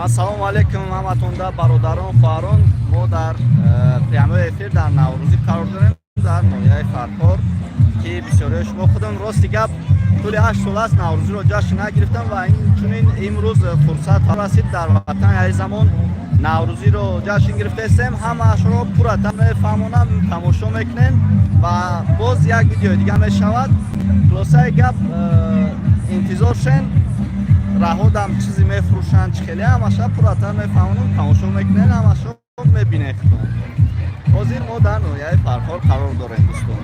ассалому алайкум ҳаматонда бародарон хоҳарон. мо дар прямои эфир дар наврӯзӣ қарор дорем дар ноҳияи Фархор ки бисёриҳои шумо худам рости гап тӯли 8 сол аст наврӯзиро ҷашн нагирифтам ва инчунин имрӯз фурсат расид дар ватани азизамон наврӯзиро ҷашн гирифтаистем. Ҳамаашро пурра мефаҳмонам, тамошо мекунем ва боз як видеои дига мешавад. хулосаи гап интизор шен, раҳодам чизе мефурӯшанд чихеле ҳамаша пурратар мефаҳмонам, тамошо мекунем, ҳамаша мебинем. ҳозир мо дар ноҳияи Фархор қарор дорем дӯстон.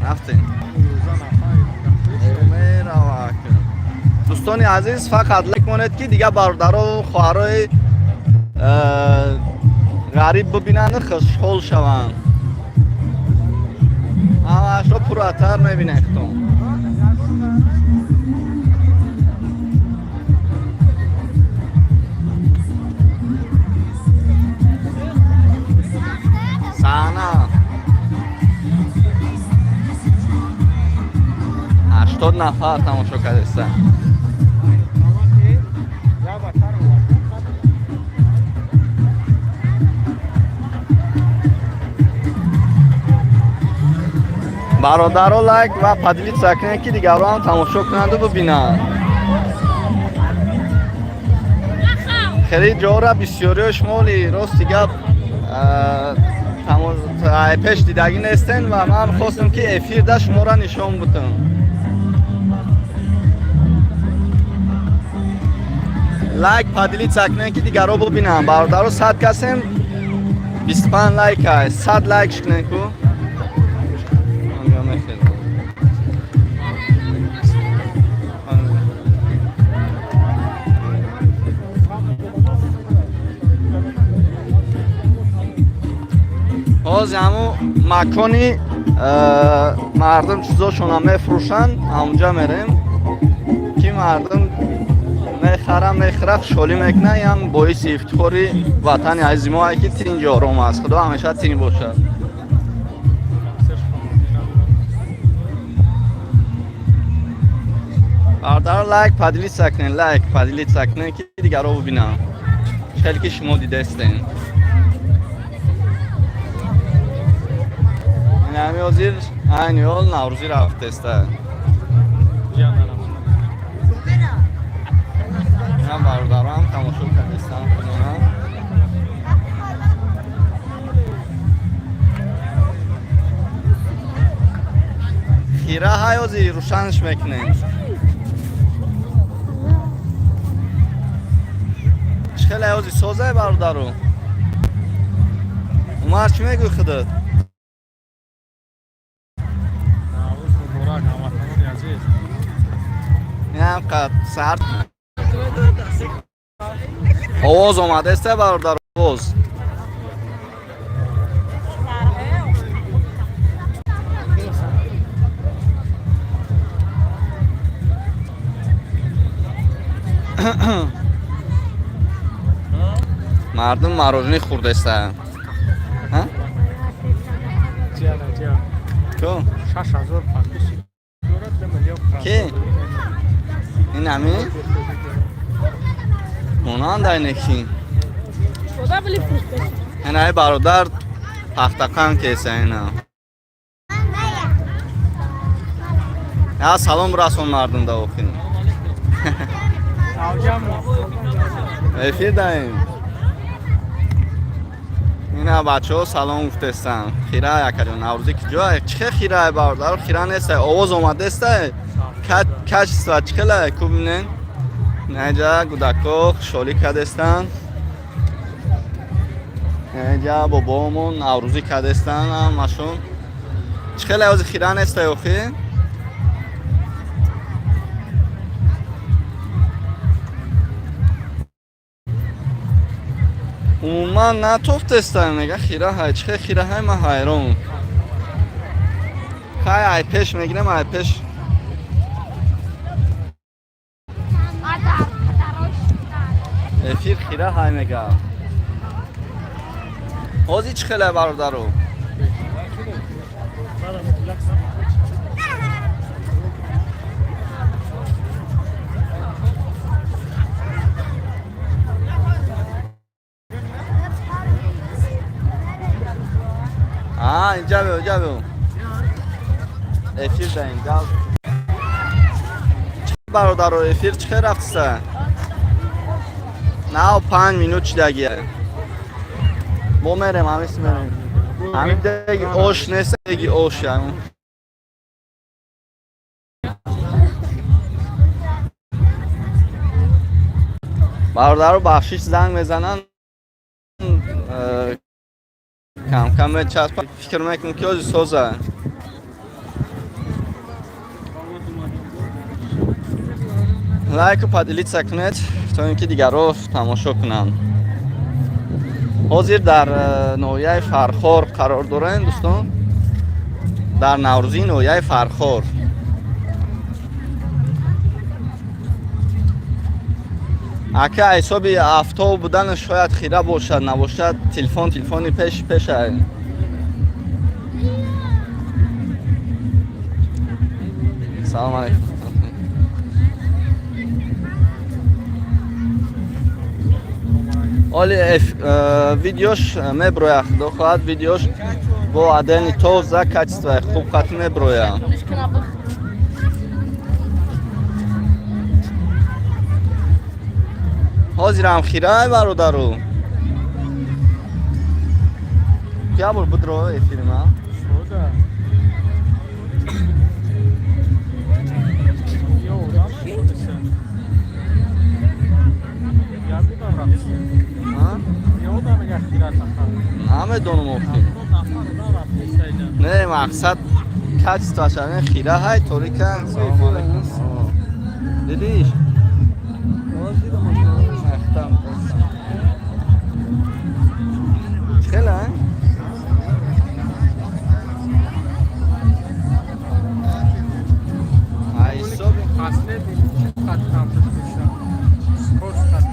рафтем дӯстони азиз, фақат лайк монед ки дига бародаро хоҳарои ғариб бибинанд, хушҳол шаванд. ҳамаашро пурратар мебинед то. саҳна 80 нафар тамошо кардастанд. бародаро лайк ва падилица кунед ки дигарро ҳам тамошо кунанду бибинанд. хеле ҷора бисёриҳо шумоли рости гап пеш дидагӣ нестен ва ман хостам ки эфирда шуморо нишон будам. лайк падилица кунед ки дигарро бибинанд. бародаро 100 касем 25 лайк аст. 100 лайк кунед ку ҳозир ҳамун макони мардум чизошона мефурӯшанд, ҳамунҷа мерем ки мардум мехӯрад, хушҳолӣ мекунад. ям боиси ифтихори ватани азизи мо ки тинҷ ором аст. худо ҳамеша тинҷ бошад. бародаро лайк падилица кунед, лайк падилица кунед ки дигарро бибинанд. хеле ки шумо дидаистен. ҳами ҳозир айни ҳол наврӯзӣ рафтаста. ина бародаро ҳам тамошо кардастанд. хира ҳай ҳозир рӯшанаш мекунем. чихеле ҳозир созай бародаро. умар чӣ мегӯй худат? ям қад сард овоз омадааст бародар, овоз. мардум мороженое хӯрдастанд. ко 6000 пакет ки инами монанд айнеки инаи бародар пахтакан кеса ина я салом расон мардум да охин эфир даим. ина бачаҳо салом гуфтастанд. хира якаҷон наврӯзӣ ки ҷо чихе хира бародаро хира нест, овоз омадааст качество чихела ку бинен. наҷа гудако хушҳолӣ кардастанд. наҷа бобомон наврӯзӣ кардастанд ҳамашон. чихела ҳозир хира нест охи. умуман натофтастанд мега хира ҳай чихе хира ҳай ма ҳайрон. хай ай пеш мегирем ай пеш эфир хира ҳай мега. ҳозир чӣ хеле бародаро? اینجا بیو افیر دا اینجا برادر افیر چه خیر رفتسته 95 minut چی دیگه ما میریم همیست میریم همین دیگه اوش نیست دیگه اوش همون برادر رو بخشیش زنگ میزنن کم کم چسب فکر میکنم که از سوزه لایک و پادلیت کنید تا اینکه دیگر رو تماشا کنن حاضر در نویه فرخور قرار دارن دوستان در نوروزی نویه فرخور اگه حساب هفته بودن شاید خیره باشد نباشد تلفنی پیش سلام علیکم حالی ویدیوش میبرویه خدا خواهد ویدیوش با عدن توزه کچستوه خوب قط میبرویه حاضر هم خیره برادرو کیا بول بود رو افیریم ها شده یا اورام شده یا بودم رفتی یا بودم اگه خیره تخم همه دونم افتی نه مقصد کچستوه شده خیره های طوری کن سلام علیکم دیدیش خیلی حساب فصله دیدیم چه قد کم بشن سپورت قد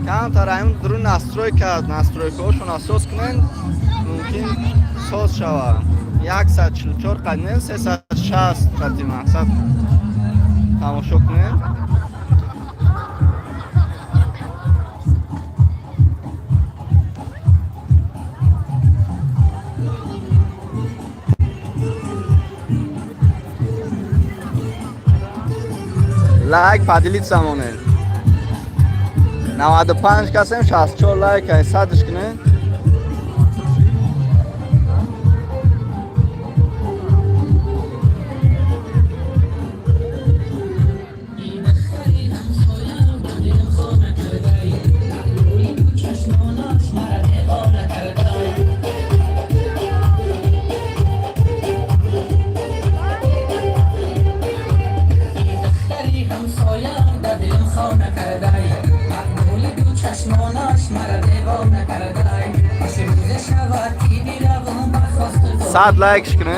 کم ترایم درون نستروی کرد نستروی کهاشون اساس کنن ممکن ساز شود 144 قدمه 360 قدی مقصد تماشا کنن لایک پادلیت زمانه 95 کسیم 64 لایک صدش کنه صد لایکش کنه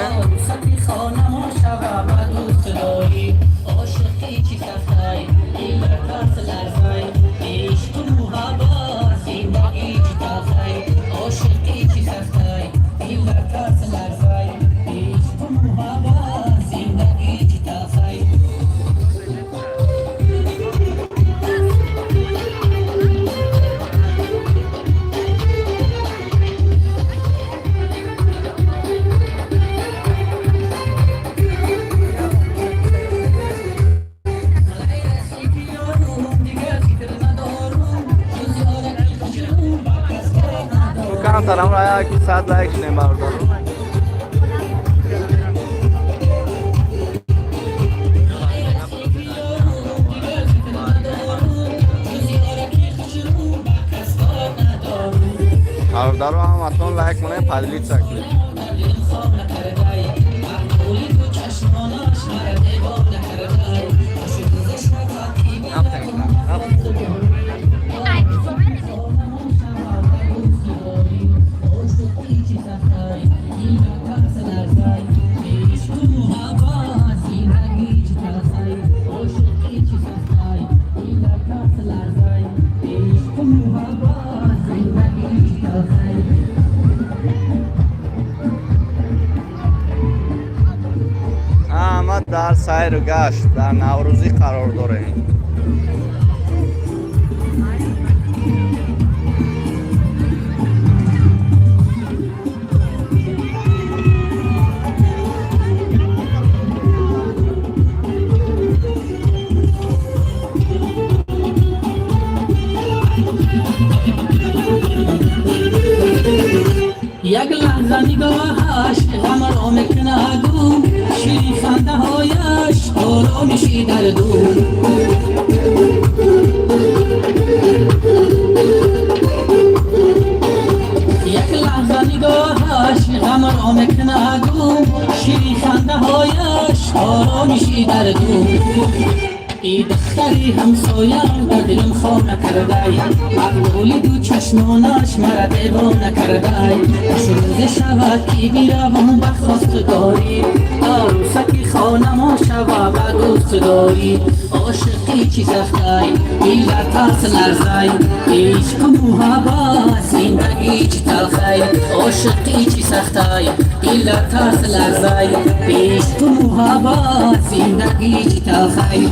سلام رایا که 100 لایک کنیم برادر برادر رو هم حتما لایک کنه پادلیت کنه در سیر و گشت در نوروزی قرار داریم یک لحظه نگاهش غم را میکند دور، شیرین خنده هایش آرامشی در دور. یک لحظه نگاهش غم را میکند دور، شیرین خنده هایش آرامشی در دور. ای دختری همسایم در دلم خانه کرده، مقبولی دو چشمانش مرا دیوانه کرده. روزه شود که بیروم به خواستگاری، عروسکی خانه ما شود به دوستداری. عاشقی چی سخته ای در ترس لرزه، عشق و محبت زندگی چی تلخه. عاشقی چی سخته ای در ترس لرزه، عشق و محبت زندگی چی تلخه.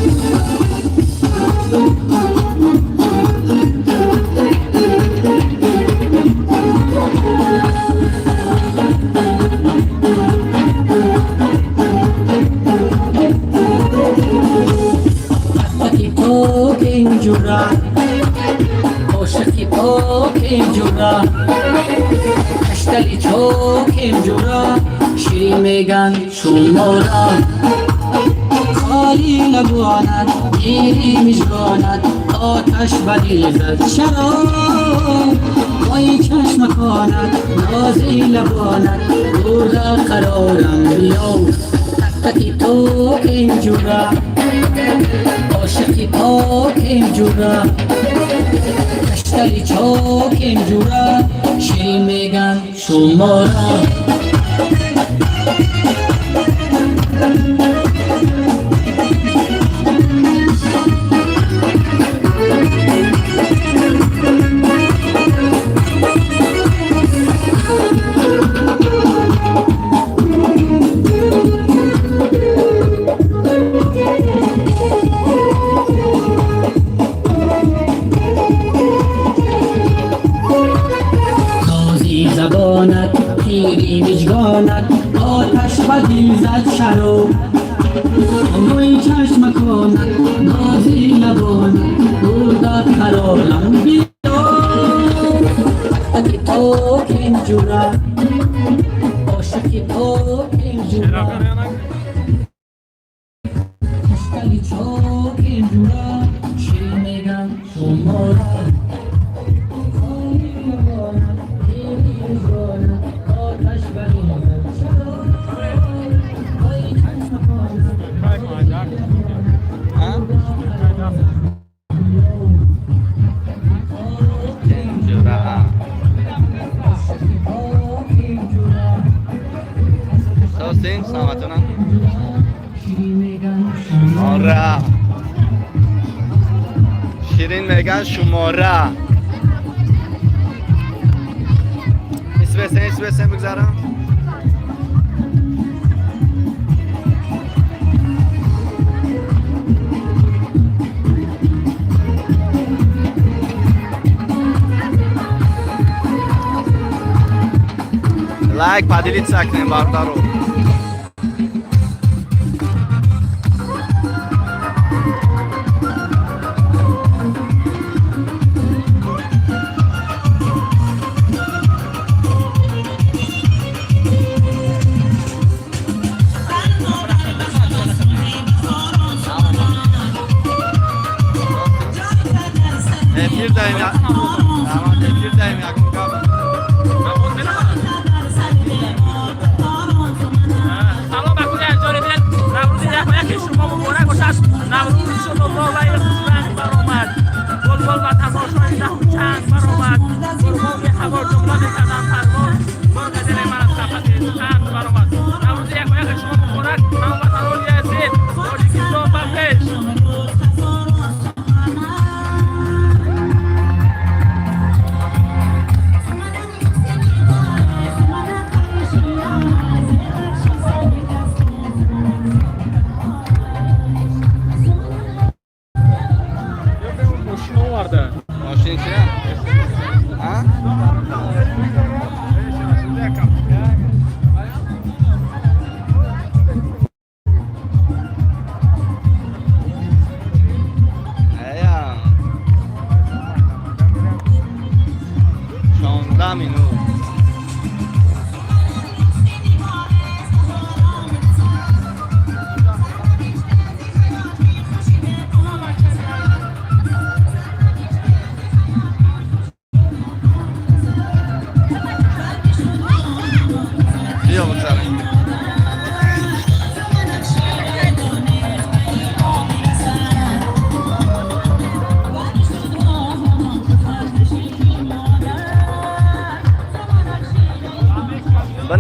عاشقی پاکیم جورا، کشتلی چاکیم جورا، شیرین میگن شما را. خالی لبانت گیری میشگاند، آتش بدی زد شراب. وای چشم کانت نازی لبانت، برده قرارم بیا. تک تکی پاکیم جورا، عاشقی پاکیم جورا، کشتلی چاکیم جورا، شیرین میگن شما را. زبانت تیری مجگانت، آتش بدی زد شراب. موی چشم کانت نازی لبانت، برده قرارم بیا. تکی پاکیم جورا، عاشقی پاکیم جورا، کشتلی چاکیم جورا، شیرین میگن شما را. سلامتونم. آره شیرین میگن شماره. اسم بسن بگذارم. лайк поделиться к ним бардору. Efirdeyim ya. Tamam, efirdeyim ya.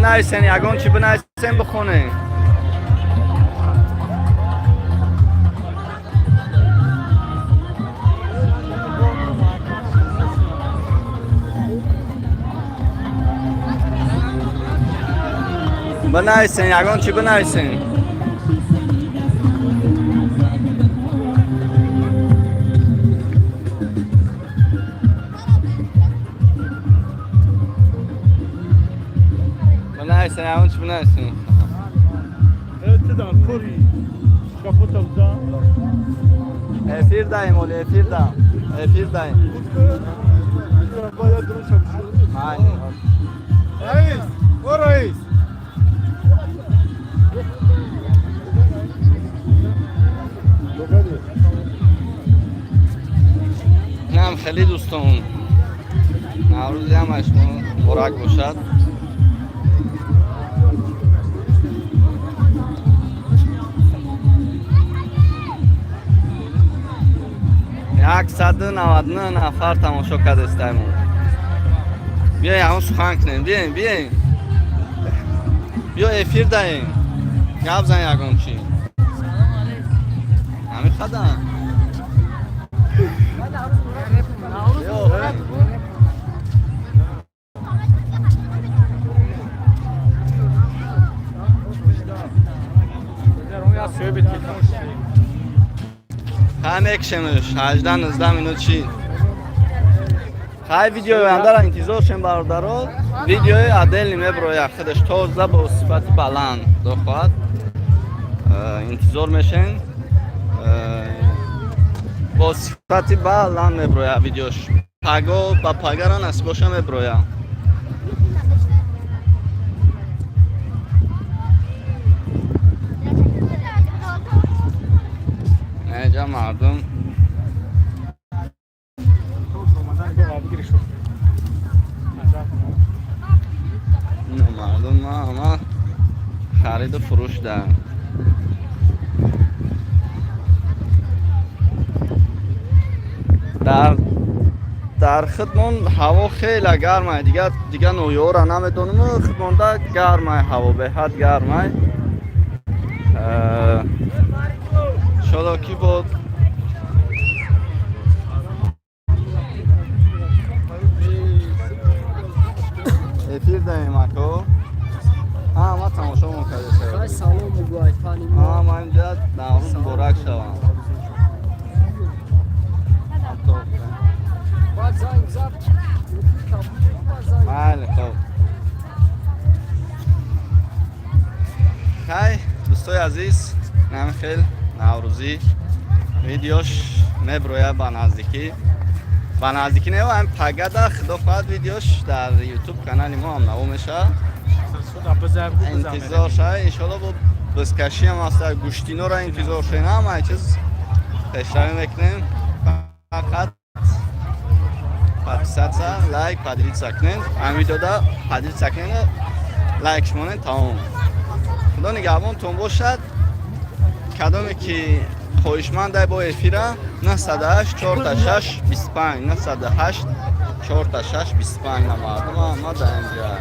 بنایسین یگان چی بنایسین بخونین بنایسین یگان چی بنایسین بنایسین یگان چی بنایسین Ötüden kuri. Kaputaldan. efir dayım ol efir dayım Bayağı durum çalışıyor. aynen Reis. O reis. هم خیلی دوستمون نوروزی همش خوراک باشد یک 199 نفر تماشا کرده استایمون بیایی همون سخن کنیم بیایی بیا افیر دهیم گپ زن یگان چی همین خدم همه کشمش 18-19 minut چی خیلی ویدیو اندر انتظار شم برادران ویدیو عدل نیمه برای خودش تازه با صفت بلند دخواد انتظار میشن با صفت بلند میبروید ویدیوش پگا با پگران است باشه میبروید اینجا مردم مردم ما خرید و فروش دارن در خدمون هوا خیلی گرمه دیگه نویورا نمیدونم خدمون دا گرمه هوا به حد گرمه شاید کی بود افیر داریم اکو ما تماشا مکرده خیلی سلام بگو ایفانی ما اینجا نوروز برک شوم باید زنگ زد بله خب خیلی دوستای عزیز نمیخیل نوروزی ویدیوش میبروید با نزدیکی نه هم پگده خدا خواهد ویدیوش در یوتیوب کانال ما هم نو میشه انتظار شه انشالله با بزکشی هم هست گوشتینو را انتظار شه نه همه چیز پیشتری میکنیم فقط подписаться лайк поделиться کنین این ویدیو دا поделиться کنین لایک شمونین تمام خدا نگهبانتون باشد کدومی که خواهشمند با افیره 908 4 6 25 908 4 6 25 مردم ما در اینجا